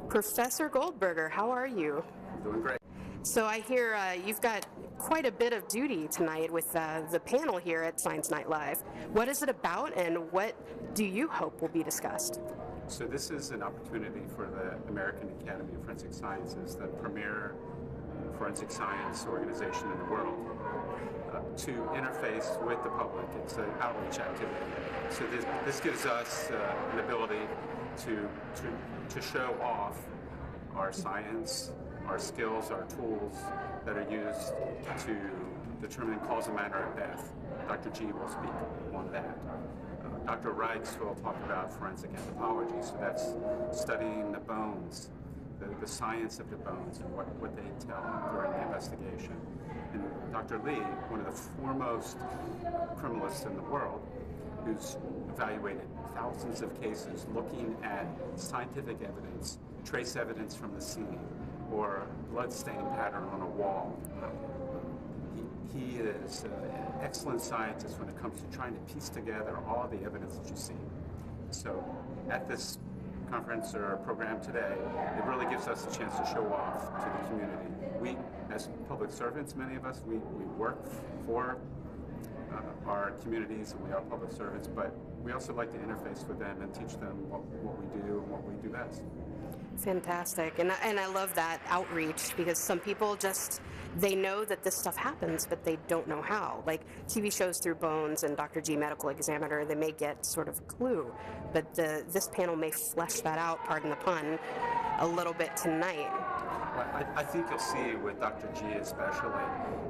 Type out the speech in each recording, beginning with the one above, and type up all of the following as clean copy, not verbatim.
Professor Goldberger, how are you? Doing great. So I hear you've got quite a bit of duty tonight with the panel here at Science Night Live. What is it about, and what do you hope will be discussed? So this is an opportunity for the American Academy of Forensic Sciences, the premier forensic science organization in the world, to interface with the public. It's an outreach activity. So this gives us an ability to show off our science, our skills, our tools that are used to determine cause and manner of death. Dr. G will speak on that. Dr. Reitz will talk about forensic anthropology, so that's studying the bones, the science of the bones and what they tell during the investigation. And Dr. Lee, one of the foremost criminalists in the world, who's evaluated thousands of cases looking at scientific evidence, trace evidence from the scene, or blood stain pattern on a wall. He is an excellent scientist when it comes to trying to piece together all the evidence that you see. So at this conference or program today, it really gives us a chance to show off to the community. We, as public servants, many of us, we work for our communities, and we are public servants, but we also like to interface with them and teach them what we do and what we do best. Fantastic. And I love that outreach, because some people just, they know that this stuff happens, but they don't know how. Like TV shows through Bones and Dr. G Medical Examiner, they may get sort of a clue, but this panel may flesh that out, pardon the pun, a little bit tonight. Well, I think you'll see with Dr. G especially,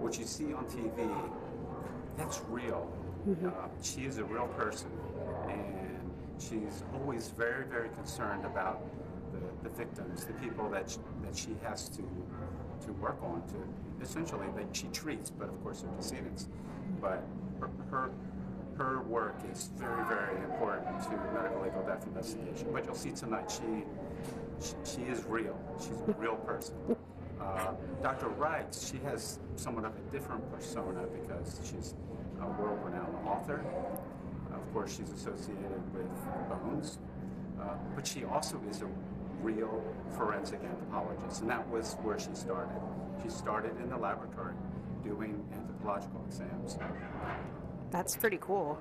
what you see on TV, that's real. Mm-hmm. She is a real person, and she's always very, very concerned about the victims, the people that she has to work on, to essentially that she treats, but of course they're decedents. But her work is very, very important to medical legal death investigation. But you'll see tonight she is real. She's a real person. Dr. Wright, she has somewhat of a different persona because she's a world-renowned author. Of course, she's associated with Bones, but she also is a real forensic anthropologist, and that was where she started. She started in the laboratory doing anthropological exams. That's pretty cool.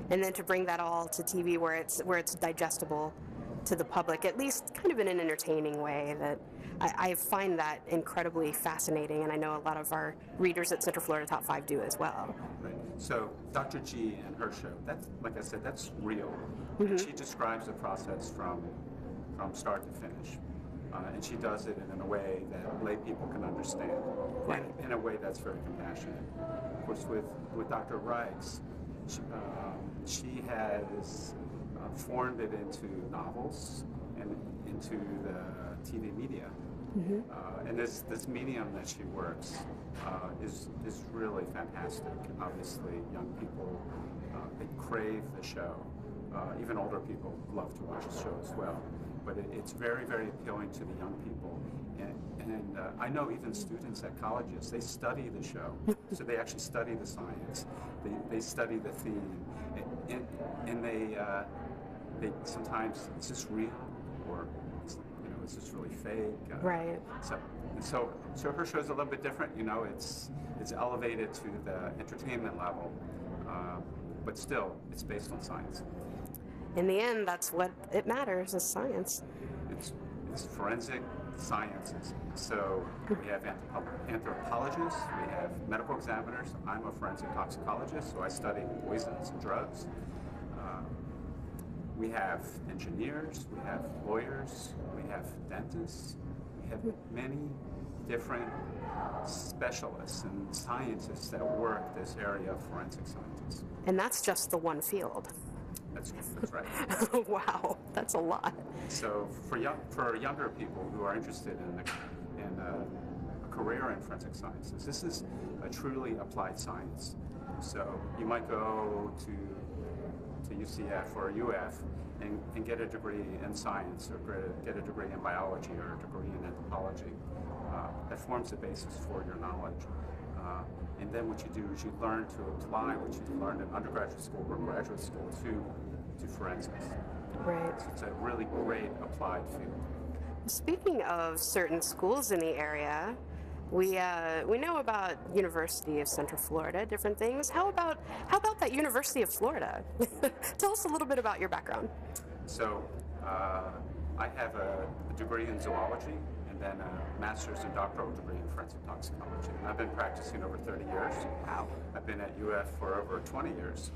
And then to bring that all to TV where it's digestible to the public, at least kind of in an entertaining way, that I find that incredibly fascinating, and I know a lot of our readers at Central Florida Top 5 do as well. Right. So Dr. G and her show, that's, like I said, that's real. Mm-hmm. She describes the process from start to finish. And she does it in a way that lay people can understand, right, and in a way that's very compassionate. Of course, with Dr. Reitz, she has formed it into novels and into the TV media. Mm-hmm. And this medium that she works is really fantastic. Obviously, young people, they crave the show. Even older people love to watch the show as well. But it's very, very appealing to the young people. And I know even students at colleges, they study the show. So they actually study the science. They study the theme. And they sometimes, is this real? Or, is this really fake? Right. So her show's a little bit different. It's elevated to the entertainment level. But still, it's based on science. In the end, that's what it matters, is science. It's forensic sciences. So we have anthropologists, we have medical examiners. I'm a forensic toxicologist, so I study poisons and drugs. We have engineers, we have lawyers, we have dentists, we have many different specialists and scientists that work this area of forensic scientists. And that's just the one field. That's right. Wow, that's a lot. So for younger people who are interested in a career in forensic sciences, this is a truly applied science. So you might go to UCF or UF and get a degree in science, or get a degree in biology, or a degree in anthropology. That forms the basis for your knowledge. And then what you do is you learn to apply what you learned in undergraduate school or graduate school to forensics. Right. So it's a really great applied field. Speaking of certain schools in the area, we know about University of Central Florida, different things. How about that University of Florida? Tell us a little bit about your background. So I have a degree in zoology and then a master's and doctoral degree in forensic toxicology. And I've been practicing over 30 years. Wow. I've been at UF for over 20 years.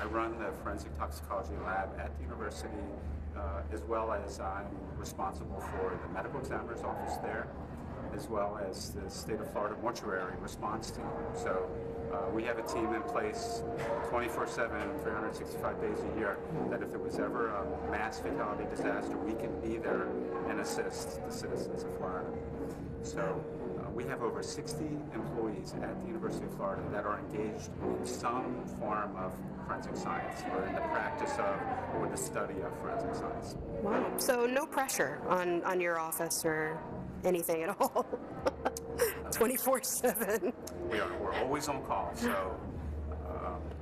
I run the forensic toxicology lab at the university, as well as I'm responsible for the medical examiner's office there, as well as the state of Florida mortuary response team. So we have a team in place 24/7, 365 days a year, that if there was ever a mass fatality disaster, we can be there and assist the citizens of Florida. So we have over 60 employees at the University of Florida that are engaged in some form of forensic science or in the practice of or the study of forensic science. Wow. So no pressure on your office or anything at all. 24/7. We're always on call, so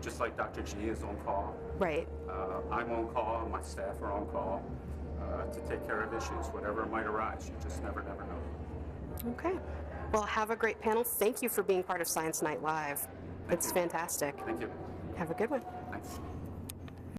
just like Dr. G is on call, Right. I'm on call, my staff are on call to take care of issues, whatever might arise. You just never know. Okay. Well, have a great panel. Thank you for being part of Science Night Live. It's fantastic. Thank you. Have a good one. Thanks.